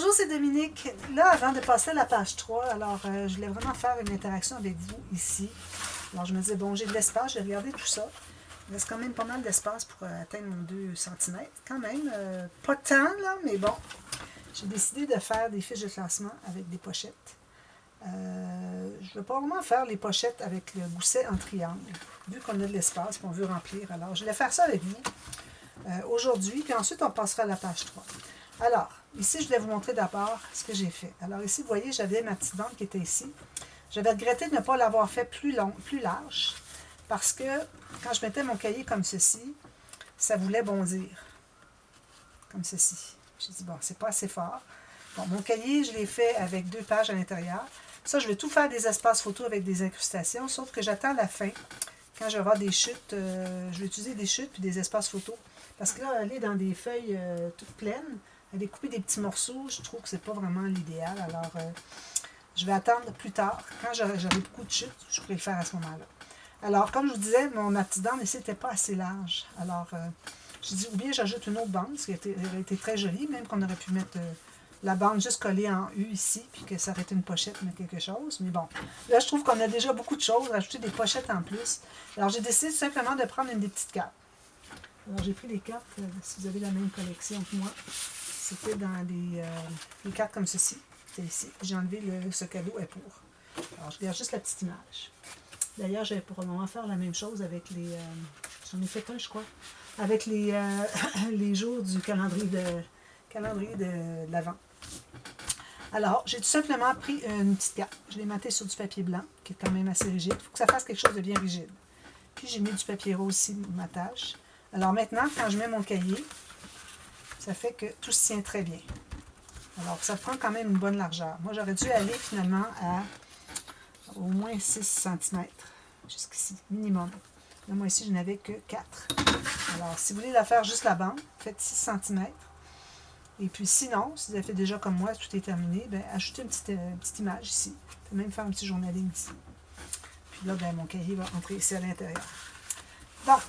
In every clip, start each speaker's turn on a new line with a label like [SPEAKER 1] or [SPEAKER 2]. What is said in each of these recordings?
[SPEAKER 1] Bonjour, c'est Dominique. Là, avant de passer à la page 3, alors je voulais vraiment faire une interaction avec vous ici. Alors je me disais, bon, j'ai de l'espace, j'ai regardé tout ça. Il reste quand même pas mal d'espace pour atteindre mon 2 cm. Quand même, pas tant, là, mais bon. J'ai décidé de faire des fiches de classement avec des pochettes. Je ne vais pas vraiment faire les pochettes avec le gousset en triangle, vu qu'on a de l'espace et qu'on veut remplir. Alors, je vais faire ça avec vous aujourd'hui, puis ensuite, on passera à la page 3. Alors, ici, je vais vous montrer d'abord ce que j'ai fait. Alors ici, vous voyez, j'avais ma petite bande qui était ici. J'avais regretté de ne pas l'avoir fait plus large, parce que quand je mettais mon cahier comme ceci, ça voulait bondir, comme ceci. J'ai dit, bon, c'est pas assez fort. Bon, mon cahier, je l'ai fait avec 2 pages à l'intérieur. Ça, je vais tout faire des espaces photos avec des incrustations, sauf que j'attends la fin. Quand je vais avoir des chutes, je vais utiliser des chutes puis des espaces photos. Parce que là, elle est dans des feuilles toutes pleines. Elle est coupée des petits morceaux. Je trouve que c'est pas vraiment l'idéal. Alors, je vais attendre plus tard. Quand j'aurai beaucoup de chutes, je pourrai le faire à ce moment-là. Alors, comme je vous disais, ma petite bande ici n'était pas assez large. Alors, j'ai dit, ou bien j'ajoute une autre bande, ce qui a été très joli, même qu'on aurait pu mettre la bande juste collée en U ici, puis que ça aurait été une pochette, mais quelque chose. Mais bon, là, je trouve qu'on a déjà beaucoup de choses, rajouter des pochettes en plus. Alors, j'ai décidé tout simplement de prendre une des petites cartes. Alors, j'ai pris les cartes, si vous avez la même collection que moi. C'était dans des cartes comme ceci. C'était ici. J'ai enlevé ce cadeau est pour. Alors, je garde juste la petite image. D'ailleurs, je vais probablement faire la même chose avec les... j'en ai fait un, je crois. Avec les, les jours du calendrier de l'Avent. Alors, j'ai tout simplement pris une petite carte. Je l'ai mattée sur du papier blanc, qui est quand même assez rigide. Il faut que ça fasse quelque chose de bien rigide. Puis, j'ai mis du papier rose aussi, ma tâche. Alors maintenant, quand je mets mon cahier, ça fait que tout se tient très bien. Alors, ça prend quand même une bonne largeur. Moi, j'aurais dû aller finalement à au moins 6 cm, jusqu'ici, minimum. Là, moi, ici, je n'avais que 4. Alors, si vous voulez la faire juste la bande, faites 6 cm. Et puis, sinon, si vous avez fait déjà comme moi, tout est terminé, bien, ajoutez une petite image ici. Vous pouvez même faire un petit journaling ici. Puis là, bien, mon cahier va entrer ici à l'intérieur. Donc,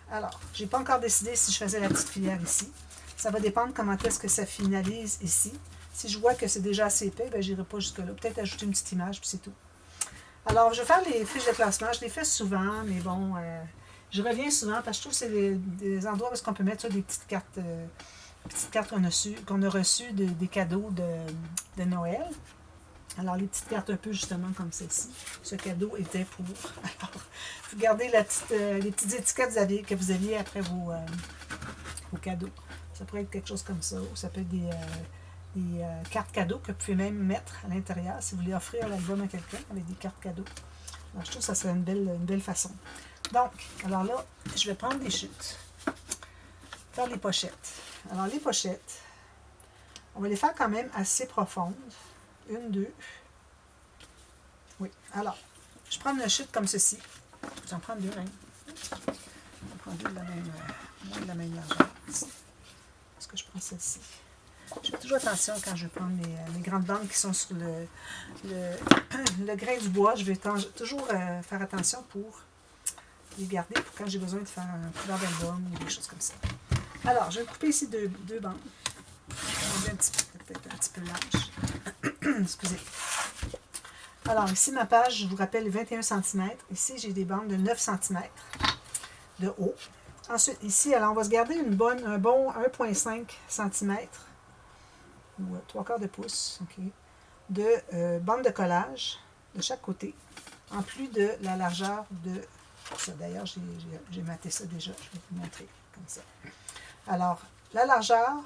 [SPEAKER 1] alors, je n'ai pas encore décidé si je faisais la petite filière ici. Ça va dépendre comment est-ce que ça finalise ici. Si je vois que c'est déjà assez épais, je n'irai pas jusque-là. Peut-être ajouter une petite image, puis c'est tout. Alors, je vais faire les fiches de classement. Je les fais souvent, mais bon, je reviens souvent parce que je trouve que c'est des endroits où on peut mettre ça, des petites cartes qu'on a reçues des cadeaux de Noël. Alors, les petites cartes un peu justement comme celle-ci. Ce cadeau était pour. Alors, vous gardez les petites étiquettes que vous aviez après vos cadeaux. Ça pourrait être quelque chose comme ça. Ou ça peut être des cartes cadeaux que vous pouvez même mettre à l'intérieur si vous voulez offrir l'album à quelqu'un avec des cartes cadeaux. Alors, je trouve que ça serait une belle façon. Donc, alors là, je vais prendre des chutes. Faire les pochettes. Alors, les pochettes, on va les faire quand même assez profondes. 1, 2. Oui. Alors, je prends une chute comme ceci. Je vais en prendre 2 même. Je vais en prendre 2 de la même largeur. Est-ce que je prends celle-ci? Je fais toujours attention quand je prends mes grandes bandes qui sont sur le grain du bois. Je vais toujours faire attention pour les garder pour quand j'ai besoin de faire un couleur d'album ou des choses comme ça. Alors, je vais couper ici deux bandes. Peut-être un petit peu large. Excusez. Alors, ici, ma page, je vous rappelle, 21 cm. Ici, j'ai des bandes de 9 cm de haut. Ensuite, ici, alors, on va se garder un bon 1,5 cm ou 3/4 de pouce, OK, de bande de collage de chaque côté, en plus de la largeur de ça. D'ailleurs, j'ai maté ça déjà. Je vais vous montrer comme ça. Alors, la largeur,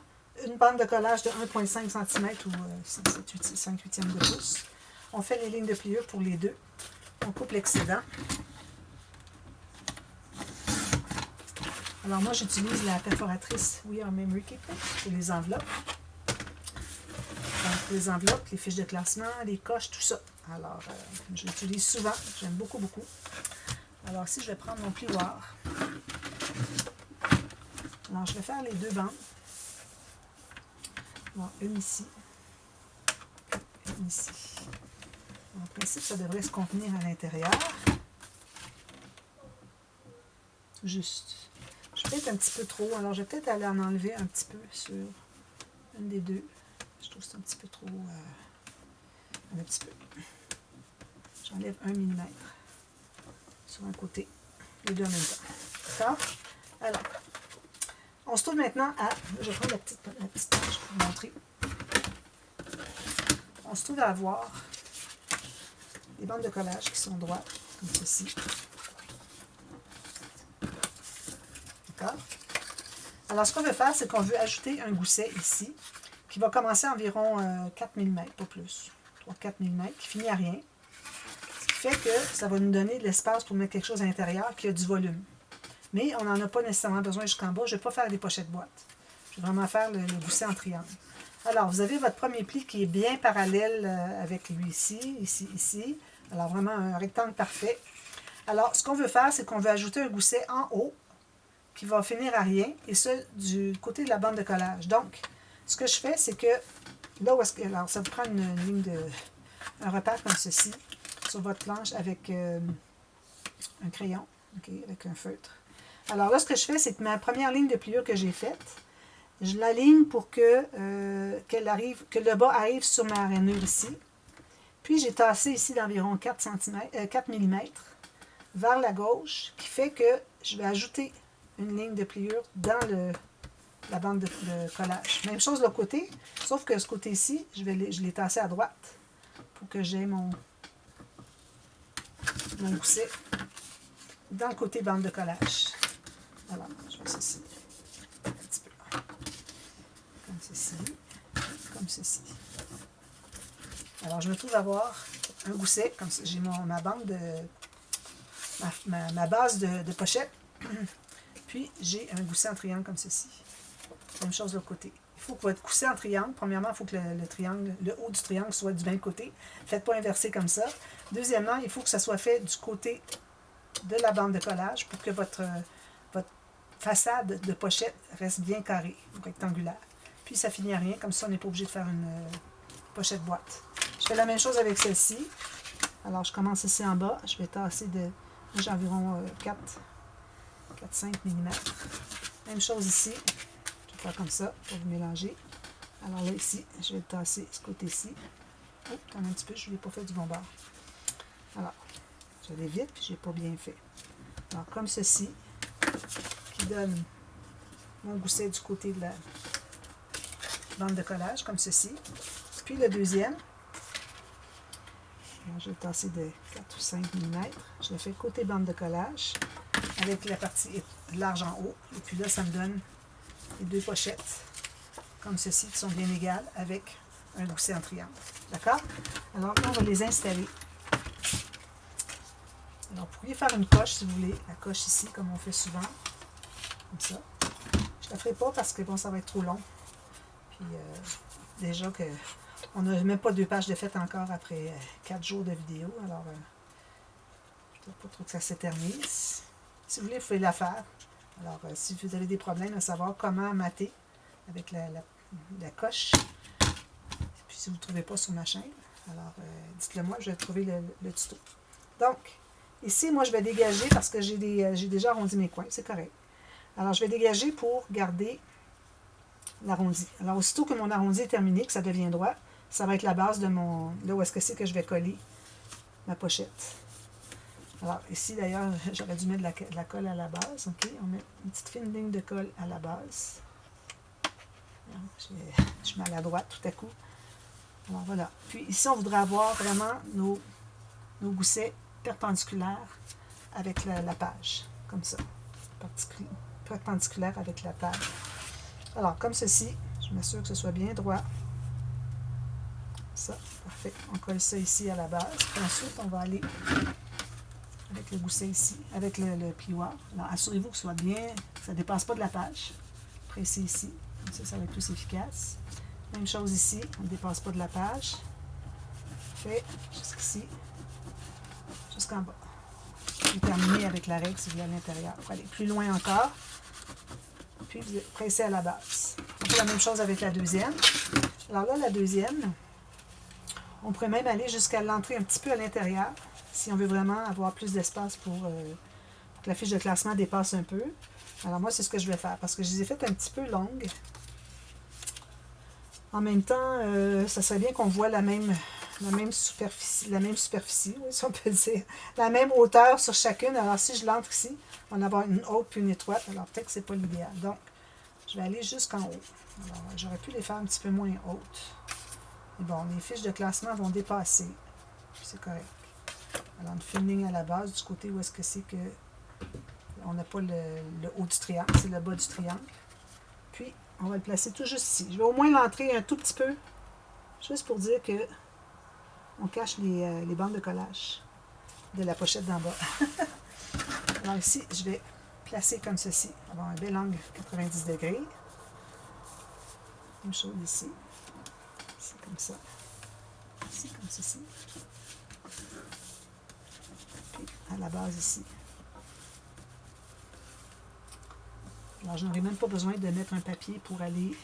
[SPEAKER 1] une bande de collage de 1,5 cm ou 5/8 de pouce. On fait les lignes de pliure pour les deux. On coupe l'excédent. Alors moi, j'utilise la perforatrice We Are Memory Keeper pour les enveloppes. Donc, les enveloppes, les fiches de classement, les coches, tout ça. Alors, je l'utilise souvent. J'aime beaucoup, beaucoup. Alors ici, je vais prendre mon plioir. Alors, je vais faire les 2 bandes. Bon, une ici. Une ici. En principe, ça devrait se contenir à l'intérieur. Juste. Je suis peut-être un petit peu trop, alors je vais peut-être aller en enlever un petit peu sur une des deux. Je trouve que c'est un petit peu trop... un petit peu. J'enlève 1 mm sur un côté, les deux en même temps. D'accord? Alors, on se trouve maintenant à... Je vais prendre la petite page pour vous montrer. On se trouve à avoir des bandes de collage qui sont droites, comme ceci. D'accord? Alors, ce qu'on veut faire, c'est qu'on veut ajouter un gousset ici, qui va commencer à environ 4 mm, pas plus. 3-4 mm, qui finit à rien. Ce qui fait que ça va nous donner de l'espace pour mettre quelque chose à l'intérieur qui a du volume. Mais on n'en a pas nécessairement besoin jusqu'en bas. Je ne vais pas faire des pochettes boîtes. Je vais vraiment faire le gousset en triangle. Alors, vous avez votre premier pli qui est bien parallèle avec lui ici, ici, ici. Alors, vraiment un rectangle parfait. Alors, ce qu'on veut faire, c'est qu'on veut ajouter un gousset en haut qui va finir à rien, et ça du côté de la bande de collage. Donc, ce que je fais, c'est que là où est-ce que... Alors, ça vous prend une ligne de... un repère comme ceci sur votre planche avec un crayon, okay, avec un feutre. Alors là, ce que je fais, c'est que ma première ligne de pliure que j'ai faite, je l'aligne pour que, que le bas arrive sur ma rainure ici. Puis j'ai tassé ici d'environ 4 mm vers la gauche, qui fait que je vais ajouter une ligne de pliure dans la bande de collage. Même chose de l'autre côté, sauf que ce côté-ci, je l'ai tassé à droite pour que j'ai mon gousset dans le côté bande de collage. Alors, je fais ceci. Un petit peu. Comme ceci. Comme ceci. Alors, je me trouve à avoir un gousset, comme ça. J'ai ma bande de... ma base de pochette. Puis, j'ai un gousset en triangle comme ceci. Même chose de l'autre côté. Il faut que votre gousset en triangle, premièrement, il faut que le haut du triangle soit du même côté. Faites pas inverser comme ça. Deuxièmement, il faut que ça soit fait du côté de la bande de collage pour que votre façade de pochette reste bien carrée, rectangulaire. Puis ça finit à rien, comme ça on n'est pas obligé de faire une pochette boîte. Je fais la même chose avec celle-ci. Alors je commence ici en bas, je vais tasser de... J'ai environ 4-5 mm. Même chose ici, je vais faire comme ça pour vous mélanger. Alors là ici, je vais le tasser ce côté-ci. Oh, attends un petit peu, je ne l'ai pas fait du bon bord. Alors, je vais vite, puis je n'ai pas bien fait. Alors comme ceci, qui donne mon gousset du côté de la bande de collage, comme ceci. Puis le deuxième, je vais le tasser de 4 ou 5 mm. Je le fais côté bande de collage, avec la partie large en haut. Et puis là, ça me donne les deux pochettes, comme ceci, qui sont bien égales, avec un gousset en triangle. D'accord? Alors là, on va les installer. Alors, vous pourriez faire une coche, si vous voulez, la coche ici, comme on fait souvent. Comme ça. Je ne la ferai pas parce que bon, ça va être trop long. Puis déjà que on n'a même pas 2 pages de fête encore après 4 jours de vidéo. Alors, je ne veux pas trop que ça s'éternise. Si vous voulez, vous pouvez la faire. Alors, si vous avez des problèmes à savoir comment mater avec la coche, puis si vous ne le trouvez pas sur ma chaîne, alors dites-le moi, je vais trouver le tuto. Donc, ici, moi, je vais dégager parce que j'ai déjà arrondi mes coins. C'est correct. Alors, je vais dégager pour garder l'arrondi. Alors, aussitôt que mon arrondi est terminé, que ça devient droit, ça va être la base de mon... Là où est-ce que c'est que je vais coller ma pochette. Alors, ici, d'ailleurs, j'aurais dû mettre de la colle à la base. OK? On met une petite fine ligne de colle à la base. Je suis maladroite tout à coup. Alors, voilà. Puis, ici, on voudrait avoir vraiment nos goussets perpendiculaires avec la page. Comme ça. Perpendiculaire avec la page. Alors, comme ceci, je m'assure que ce soit bien droit. Ça, parfait. On colle ça ici à la base. Puis ensuite, on va aller avec le gousset ici, avec le plioir. Alors, assurez-vous que ce soit bien, que ça ne dépasse pas de la page. Pressez ici. Comme ça, ça va être plus efficace. Même chose ici, on ne dépasse pas de la page. Fait jusqu'ici, jusqu'en bas. Et terminer avec la règle si vous voulez à l'intérieur. Pour aller plus loin encore. Puis vous pressez à la base. On fait la même chose avec la deuxième. Alors là, la deuxième, on pourrait même aller jusqu'à l'entrée un petit peu à l'intérieur, si on veut vraiment avoir plus d'espace pour que la fiche de classement dépasse un peu. Alors moi, c'est ce que je vais faire, parce que je les ai faites un petit peu longues. En même temps, ça serait bien qu'on voit la même superficie, oui, si on peut dire, la même hauteur sur chacune. Alors, si je l'entre ici, on va avoir une haute puis une étroite. Alors, peut-être que ce n'est pas l'idéal. Donc, je vais aller jusqu'en haut. Alors, j'aurais pu les faire un petit peu moins hautes. Mais bon, les fiches de classement vont dépasser. C'est correct. Alors, une fine ligne à la base, du côté où est-ce que c'est que on n'a pas le haut du triangle, c'est le bas du triangle. Puis, on va le placer tout juste ici. Je vais au moins l'entrer un tout petit peu, juste pour dire que on cache les bandes de collage de la pochette d'en bas. Alors ici, je vais placer comme ceci, avoir un bel angle 90 degrés. Même chose ici. Ici comme ça. Ici comme ceci. Puis à la base ici. Alors, je n'aurai même pas besoin de mettre un papier pour aller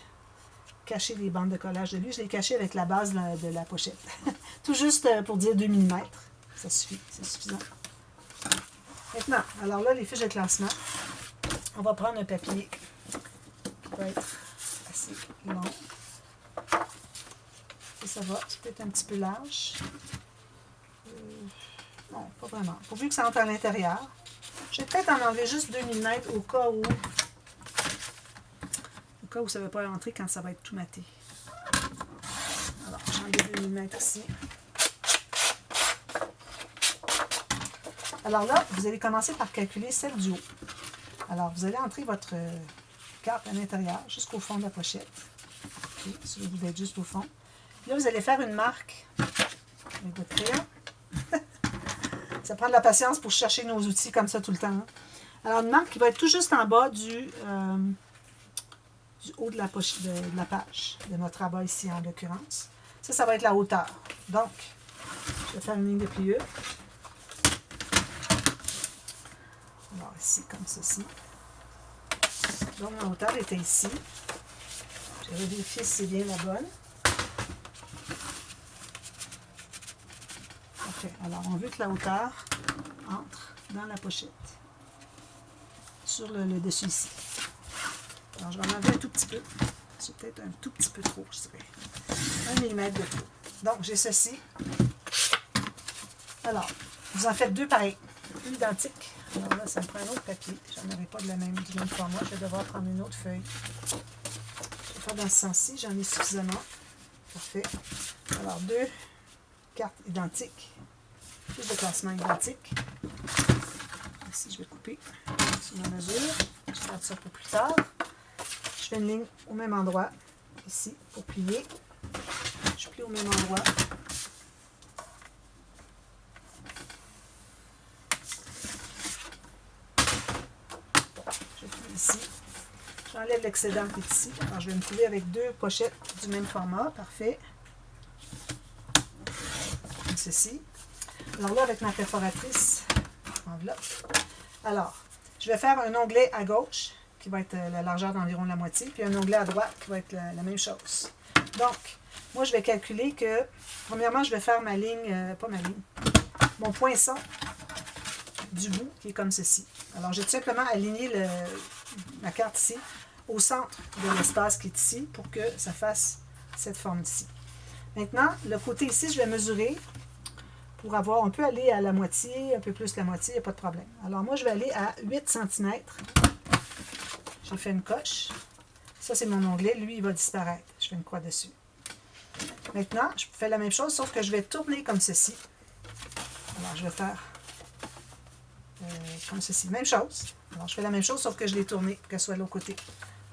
[SPEAKER 1] cacher les bandes de collage de lui. Je l'ai caché avec la base de la pochette. Tout juste pour dire 2 mm. Ça suffit, c'est suffisant. Maintenant, alors là, les fiches de classement, on va prendre un papier qui va être assez long. Et ça va, c'est peut-être un petit peu large. Non, pas vraiment. Pourvu que ça entre à l'intérieur. Je vais peut-être en enlever juste 2 mm au cas où ça ne va pas rentrer quand ça va être tout maté. Alors, j'enlève 2 mm ici. Alors là, vous allez commencer par calculer celle du haut. Alors, vous allez entrer votre carte à l'intérieur, jusqu'au fond de la pochette. Okay, ça vous être juste au fond. Puis là, vous allez faire une marque avec votre crayon. Ça prend de la patience pour chercher nos outils comme ça tout le temps. Hein? Alors, une marque qui va être tout juste en bas du haut de la page, de notre rabat ici en l'occurrence. Ça va être la hauteur. Donc, je vais faire une ligne de pliure. Alors, ici, comme ceci. Donc, ma hauteur était ici. Je vais vérifier si c'est bien la bonne. Parfait. Alors, on veut que la hauteur entre dans la pochette. Sur le dessus ici. Alors, je vais en enlever un tout petit peu. C'est peut-être un tout petit peu trop, je dirais. 1 mm de trop. Donc, j'ai ceci. Alors, vous en faites deux pareils. Identiques. Alors là, ça me prend un autre papier. J'en avais pas du même format. Je vais devoir prendre une autre feuille. Je vais faire dans ce sens-ci. J'en ai suffisamment. Parfait. Alors, deux cartes identiques. Fiche de classement identique. Ici, je vais couper sur ma mesure. Je garde ça pour plus tard. Je fais une ligne au même endroit. Ici, pour plier. Je plie au même endroit. Ici. J'enlève l'excédent qui est ici. Alors, je vais me trouver avec deux pochettes du même format. Parfait. Comme ceci. Alors là, avec ma perforatrice, enveloppe. Alors, je vais faire un onglet à gauche, qui va être la largeur d'environ la moitié, puis un onglet à droite, qui va être la même chose. Donc, moi, je vais calculer que, premièrement, je vais faire ma ligne, mon poinçon du bout, qui est comme ceci. Alors, j'ai tout simplement aligné ma carte ici au centre de l'espace qui est ici pour que ça fasse cette forme ici. Maintenant, le côté ici, je vais mesurer pour avoir, on peut aller à la moitié, un peu plus la moitié, il n'y a pas de problème. Alors, moi, je vais aller à 8 cm. J'ai fait une coche. Ça, c'est mon onglet. Lui, il va disparaître. Je fais une croix dessus. Maintenant, je fais la même chose, sauf que je vais tourner comme ceci. Alors, je vais faire comme ceci. Même chose. Alors, je fais la même chose, sauf que je l'ai tourné pour qu'elle soit de l'autre côté.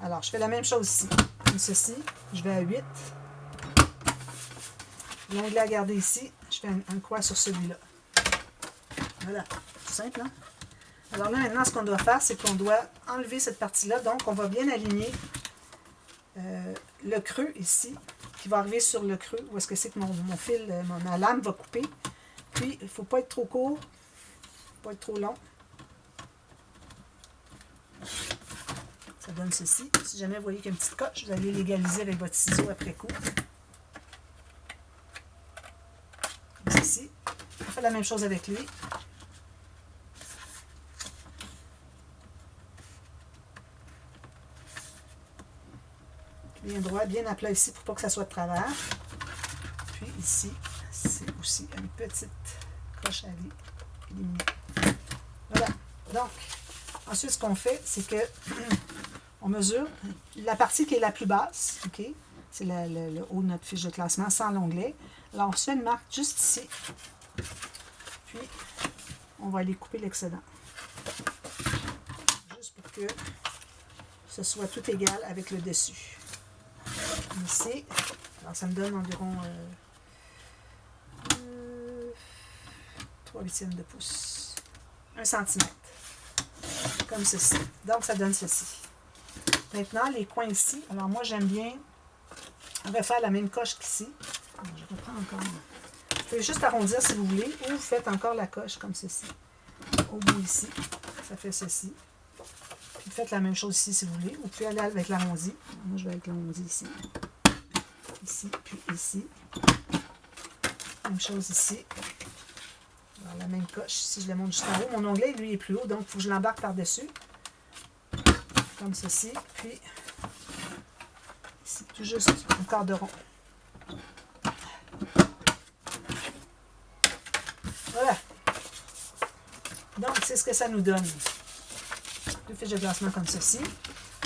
[SPEAKER 1] Alors, je fais la même chose ici. Comme ceci. Je vais à 8. L'onglet à garder ici. Je fais une croix sur celui-là. Voilà. Tout simple, hein? Alors là, maintenant, ce qu'on doit faire, c'est qu'on doit enlever cette partie-là. Donc, on va bien aligner le creux ici, qui va arriver sur le creux, où est-ce que c'est que mon fil, ma lame va couper. Puis, il ne faut pas être trop court, il ne faut pas être trop long. Ça donne ceci. Si jamais vous voyez qu'il y a une petite coche, vous allez l'égaliser avec votre ciseau après coup. Comme ceci. On fait la même chose avec lui. bien droit, bien à plat ici pour pas que ça soit de travers. Puis ici, c'est aussi une petite croche à éliminer. Voilà. Donc, ensuite, ce qu'on fait, c'est que on mesure la partie qui est la plus basse, OK? C'est le haut de notre fiche de classement sans l'onglet. Alors, on se fait une marque juste ici. Puis, on va aller couper l'excédent. Juste pour que ce soit tout égal avec le dessus. Ici, alors ça me donne environ 3/8 de pouce. 1 centimètre. Comme ceci. Donc, ça donne ceci. Maintenant, les coins ici. Alors, moi, j'aime bien refaire la même coche qu'ici. Je reprends encore. Vous pouvez juste arrondir si vous voulez, ou vous faites encore la coche comme ceci. Au bout ici, ça fait ceci. Puis faites la même chose ici si vous voulez. Vous pouvez aller avec l'arrondi. Moi, je vais avec l'arrondi ici. Ici, puis ici. Même chose ici. Alors, la même coche. Si je le monte juste en haut, mon onglet, lui, est plus haut, donc il faut que je l'embarque par-dessus. Comme ceci. Puis, ici, tout juste un quart de rond. Voilà. Donc, c'est ce que ça nous donne. Deux fiches de classement comme ceci.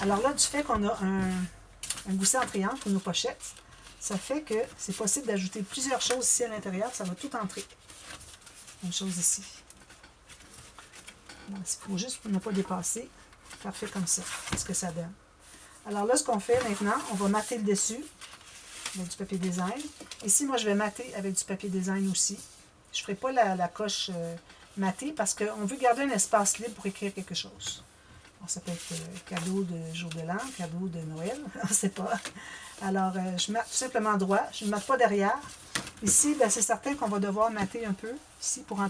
[SPEAKER 1] Alors là, du fait qu'on a un gousset en triangle pour nos pochettes, ça fait que c'est possible d'ajouter plusieurs choses ici à l'intérieur, ça va tout entrer. Une chose ici. Il faut juste ne pas dépasser. Parfait comme ça. C'est ce que ça donne. Alors là, ce qu'on fait maintenant, on va mater le dessus avec du papier design. Ici, moi, je vais mater avec du papier design aussi. Je ne ferai pas la coche matée parce qu'on veut garder un espace libre pour écrire quelque chose. Alors, ça peut être cadeau de jour de l'an, cadeau de Noël, on ne sait pas. Alors, je mate tout simplement droit. Je ne mate pas derrière. Ici, c'est certain qu'on va devoir mater un peu, ici, pour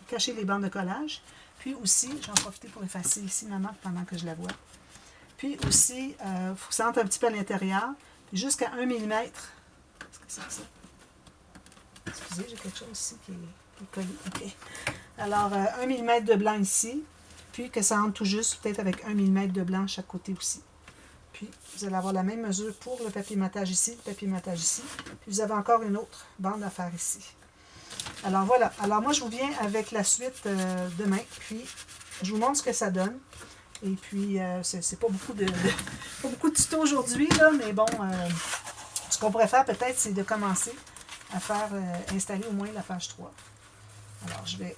[SPEAKER 1] cacher les bandes de collage. Puis aussi, j'en profite pour effacer ici ma marque pendant que je la vois. Puis aussi, il faut que ça entre un petit peu à l'intérieur, jusqu'à 1 mm. Qu'est-ce que c'est que ça? Excusez, j'ai quelque chose ici qui est collé. OK. Alors, 1 mm de blanc ici, puis que ça entre tout juste, peut-être avec 1 mm de blanc chaque côté aussi. Puis, vous allez avoir la même mesure pour le papier matage ici, le papier matage ici. Puis, vous avez encore une autre bande à faire ici. Alors, voilà. Alors, moi, je vous viens avec la suite demain. Puis, je vous montre ce que ça donne. Et puis, c'est pas beaucoup de tutos aujourd'hui, là, mais bon, ce qu'on pourrait faire peut-être, c'est de commencer à faire installer au moins la page 3. Alors, je vais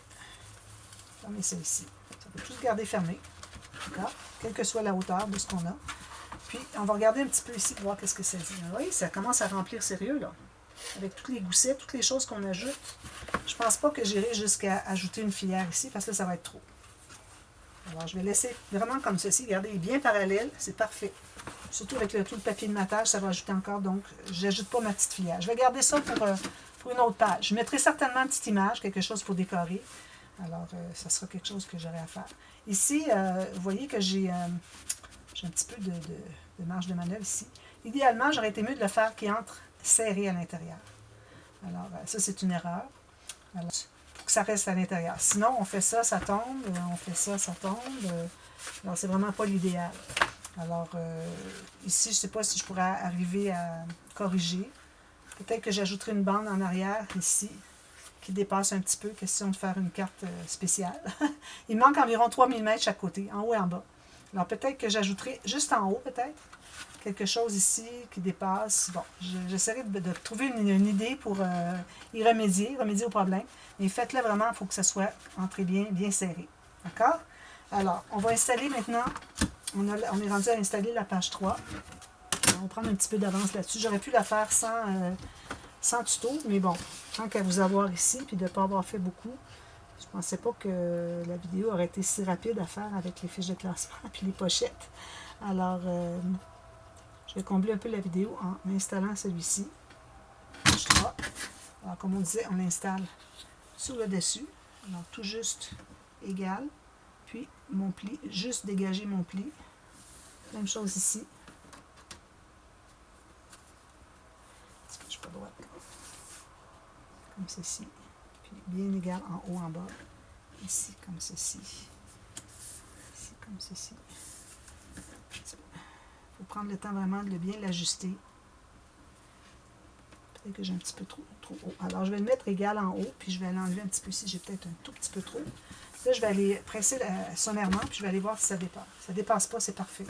[SPEAKER 1] fermer ça ici. Ça peut tout se garder fermé. D'accord? Quelle que soit la hauteur de ce qu'on a. Puis, on va regarder un petit peu ici pour voir qu'est-ce que ça dit. Oui, ça commence à remplir sérieux, là. Avec tous les goussets, toutes les choses qu'on ajoute. Je pense pas que j'irai jusqu'à ajouter une filière ici, parce que là, ça va être trop. Alors, je vais laisser vraiment comme ceci. Regardez, il est bien parallèle. C'est parfait. Surtout avec tout le papier de matage, ça va ajouter encore. Donc, je n'ajoute pas ma petite filière. Je vais garder ça pour une autre page. Je mettrai certainement une petite image, quelque chose pour décorer. Alors, ça sera quelque chose que j'aurai à faire. Ici, vous voyez que j'ai un petit peu de marge de manœuvre ici. Idéalement, j'aurais été mieux de le faire qui entre serré à l'intérieur. Alors, ça, c'est une erreur. Alors, pour que ça reste à l'intérieur. Sinon, on fait ça, ça tombe. On fait ça, ça tombe. Alors, c'est vraiment pas l'idéal. Alors, ici, je ne sais pas si je pourrais arriver à corriger. Peut-être que j'ajouterai une bande en arrière, ici, qui dépasse un petit peu, question de faire une carte spéciale. Il manque environ 3 mm chaque côté, en haut et en bas. Alors, peut-être que j'ajouterai juste en haut, peut-être, quelque chose ici qui dépasse. Bon, j'essaierai de trouver une idée pour y remédier au problème. Mais faites-le vraiment, il faut que ça soit entré bien serré. D'accord? Alors, on va installer maintenant, on est rendu à installer la page 3. On va prendre un petit peu d'avance là-dessus. J'aurais pu la faire sans tuto, mais bon, tant qu'à vous avoir ici, puis de ne pas avoir fait beaucoup, je ne pensais pas que la vidéo aurait été si rapide à faire avec les fiches de classement et les pochettes. Alors, je vais combler un peu la vidéo en installant celui-ci. Page 3. Alors, comme on disait, on l'installe sur le dessus. Alors, tout juste égal. Puis, mon pli, juste dégager mon pli. Même chose ici. Est-ce que je suis pas droite? Comme ceci. Puis, bien égal en haut, en bas. Ici, comme ceci. Ici, comme ceci. faut prendre le temps vraiment de bien l'ajuster. Peut-être que j'ai un petit peu trop haut. Alors, je vais le mettre égal en haut, puis je vais l'enlever un petit peu ici. J'ai peut-être un tout petit peu trop. Là, je vais aller presser sommairement, puis je vais aller voir si ça dépasse. Ça ne dépasse pas, c'est parfait.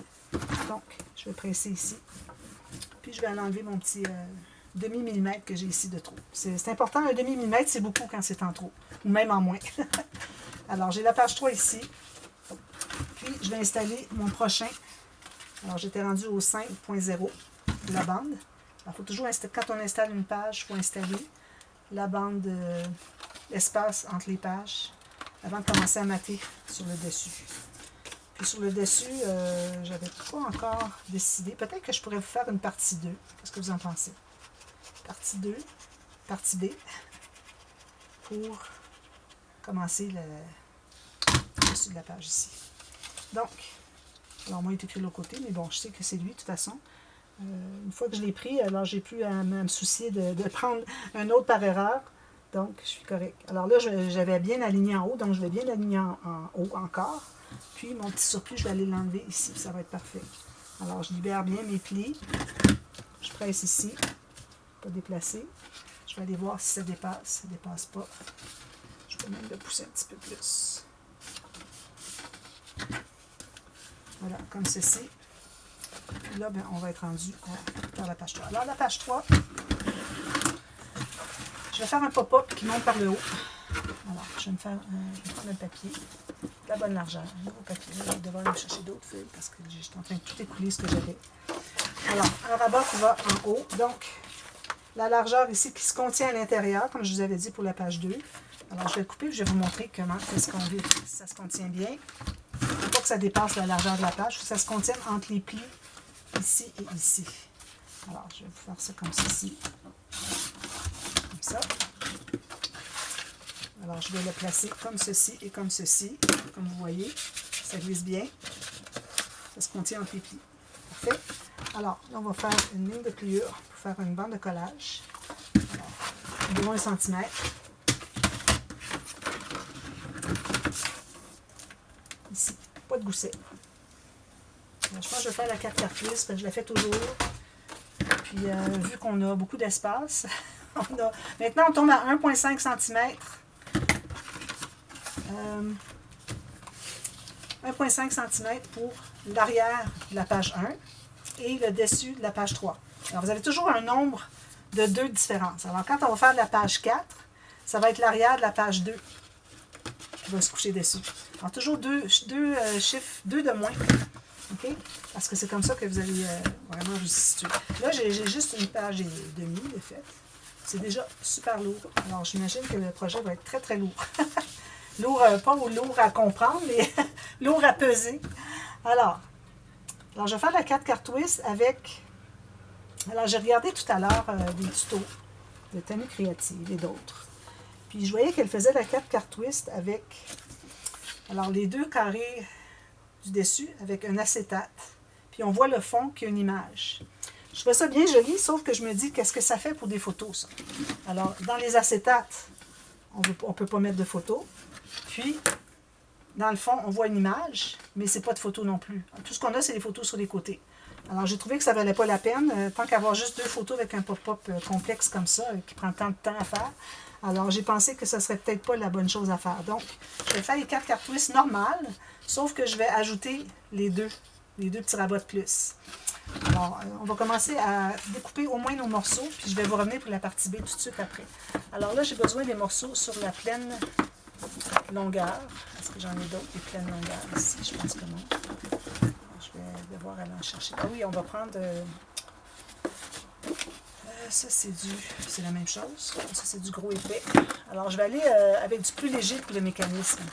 [SPEAKER 1] Donc, je vais presser ici. Puis, je vais aller enlever mon petit demi-millimètre que j'ai ici de trop. C'est important, un demi-millimètre, c'est beaucoup quand c'est en trop, ou même en moins. Alors, j'ai la page 3 ici. Puis, je vais installer mon prochain. Alors, j'étais rendu au 5.0 de la bande. Alors, il faut toujours, quand on installe une page, il faut installer la bande, l'espace entre les pages, avant de commencer à mater sur le dessus. Puis sur le dessus, je n'avais pas encore décidé. Peut-être que je pourrais vous faire une partie 2. Qu'est-ce que vous en pensez? Partie 2, partie B, pour commencer le dessus de la page ici. Donc, alors moi, il est écrit de l'autre côté, mais bon, je sais que c'est lui de toute façon. Une fois que je l'ai pris, alors j'ai plus à me soucier de prendre un autre par erreur. Donc, je suis correct. Alors là, j'avais bien aligné en haut, donc je vais bien l'aligner en haut encore. Puis, mon petit surplus, je vais aller l'enlever ici, ça va être parfait. Alors, je libère bien mes plis. Je presse ici, pas déplacer. Je vais aller voir si ça dépasse. Ça ne dépasse pas. Je vais même le pousser un petit peu plus. Voilà, comme ceci. Puis là, ben, on va être rendu dans la page 3. Alors, la page 3, je vais faire un pop-up qui monte par le haut. Alors, je vais prendre un papier de la bonne largeur, un gros papier. Je vais devoir aller chercher d'autres feuilles parce que j'étais en train de tout écouler ce que j'avais. Alors, un rabat qui va en haut. Donc, la largeur ici qui se contient à l'intérieur, comme je vous avais dit pour la page 2. Alors, je vais le couper et je vais vous montrer comment ça se contient bien. Il ne faut pas que ça dépasse la largeur de la page. Il faut que ça se contienne entre les plis ici et ici. Alors, je vais vous faire ça comme ceci. Comme ça. Alors, je vais le placer comme ceci et comme ceci. Comme vous voyez, ça glisse bien. Ça se contient entre les plis. Parfait. Alors, là, on va faire une ligne de pliure pour faire une bande de collage. Alors, environ 1 cm. Ici, pas de gousset. Alors, je pense que je vais faire la 4 quarts twist, parce que je la fais toujours. Puis, vu qu'on a beaucoup d'espace, maintenant, on tombe à 1,5 cm. 1,5 cm pour l'arrière de la page 1 et le dessus de la page 3. Alors, vous avez toujours un nombre de 2 différences. Alors, quand on va faire la page 4, ça va être l'arrière de la page 2 qui va se coucher dessus. Alors, toujours deux chiffres, 2 de moins. OK? Parce que c'est comme ça que vous allez vraiment vous situer. Là, j'ai juste une page et demie de fait. C'est déjà super lourd. Alors, j'imagine que le projet va être très, très lourd. Lourd, pas lourd à comprendre, mais lourd à peser. Alors, je vais faire la 4 quarts twist avec... Alors, j'ai regardé tout à l'heure des tutos de Tammy Créative et d'autres. Puis, je voyais qu'elle faisait la 4 quarts twist avec... Alors, les 2 carrés du dessus avec un acétate. Puis, on voit le fond qui a une image. Je trouve ça bien joli, sauf que je me dis, qu'est-ce que ça fait pour des photos, ça? Alors, dans les acétates, on ne peut pas mettre de photos. Puis, dans le fond, on voit une image, mais ce n'est pas de photo non plus. Tout ce qu'on a, c'est des photos sur les côtés. Alors, j'ai trouvé que ça ne valait pas la peine, tant qu'avoir juste 2 photos avec un pop-up complexe comme ça, qui prend tant de temps à faire. Alors, j'ai pensé que ce ne serait peut-être pas la bonne chose à faire. Donc, je vais faire les 4 quarts twist normales, sauf que je vais ajouter les deux petits rabats de plus. Alors, on va commencer à découper au moins nos morceaux, puis je vais vous revenir pour la partie B tout de suite après. Alors là, j'ai besoin des morceaux sur la pleine longueur. Est-ce que j'en ai d'autres, des pleines longueurs ici? Je pense que non. Je vais devoir aller en chercher. Ah oui, on va prendre... ça, c'est la même chose. Ça, c'est du gros épais. Alors, je vais aller avec du plus léger pour le mécanisme.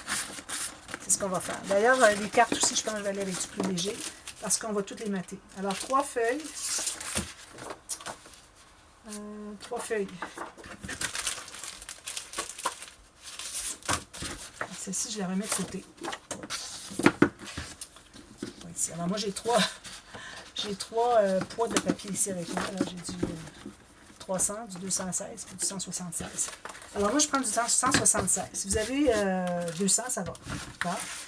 [SPEAKER 1] C'est ce qu'on va faire. D'ailleurs, les cartes aussi, je pense que je vais aller avec du plus léger parce qu'on va toutes les mater. Alors, 3 feuilles. 3 feuilles. Celle-ci, je la remets de côté. Ici. Alors, moi, j'ai 3 poids de papier ici avec moi. Là, j'ai du 300, du 216 et du 176. Alors, moi, je prends du 176. Si vous avez 200, ça va.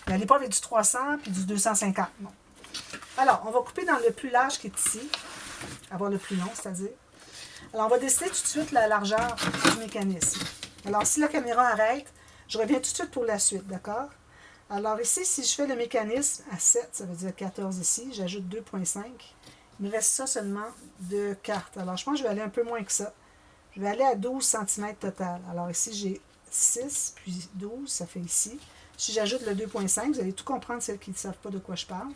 [SPEAKER 1] N'allez pas avec du 300 puis du 250. Non. Alors, on va couper dans le plus large qui est ici, avoir le plus long, c'est-à-dire. Alors, on va décider tout de suite la largeur du mécanisme. Alors, si la caméra arrête, je reviens tout de suite pour la suite, d'accord? Alors ici, si je fais le mécanisme à 7, ça veut dire 14 ici, j'ajoute 2,5. Il me reste ça seulement de cartes. Alors, je pense que je vais aller un peu moins que ça. Je vais aller à 12 cm total. Alors ici, j'ai 6, puis 12, ça fait ici. Si j'ajoute le 2,5, vous allez tout comprendre, celles qui ne savent pas de quoi je parle.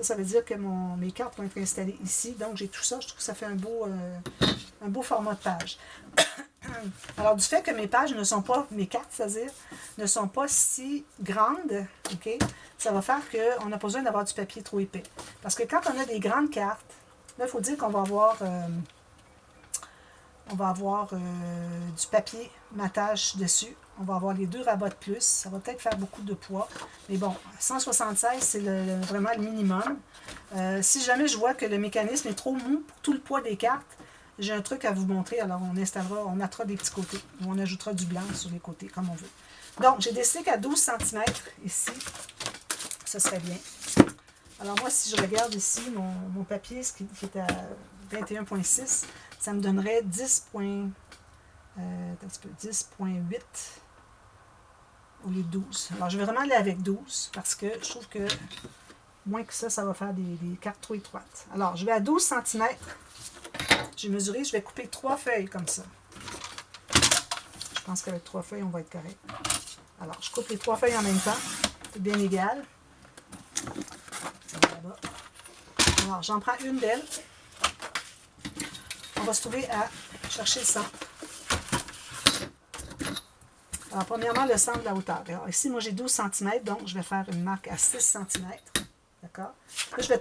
[SPEAKER 1] Ça veut dire que mes cartes vont être installées ici. Donc, j'ai tout ça. Je trouve que ça fait un beau format de page. Alors, du fait que mes pages ne sont pas, mes cartes, c'est-à-dire, ne sont pas si grandes, OK, ça va faire qu'on n'a pas besoin d'avoir du papier trop épais. Parce que quand on a des grandes cartes, là, il faut dire qu'on va avoir du papier matage dessus. On va avoir les 2 rabats de plus. Ça va peut-être faire beaucoup de poids. Mais bon, 176, c'est vraiment le minimum. Si jamais je vois que le mécanisme est trop mou pour tout le poids des cartes, j'ai un truc à vous montrer. Alors, on mettra des petits côtés. Ou on ajoutera du blanc sur les côtés, comme on veut. Donc, j'ai décidé qu'à 12 cm, ici, ce serait bien. Alors, moi, si je regarde ici, mon papier, qui est à 21,6, ça me donnerait 10,8 au lieu de 12. Alors, je vais vraiment aller avec 12 parce que je trouve que moins que ça va faire des cartes trop étroites. Alors, je vais à 12 cm. J'ai mesuré, je vais couper 3 feuilles comme ça. Je pense qu'avec 3 feuilles, on va être correct. Alors, je coupe les 3 feuilles en même temps. C'est bien égal. Là-bas. Alors, j'en prends une d'elles. On va se trouver à chercher le centre. Alors, premièrement, le centre de la hauteur. Alors, ici, moi, j'ai 12 cm, donc je vais faire une marque à 6 cm. D'accord? Là, je vais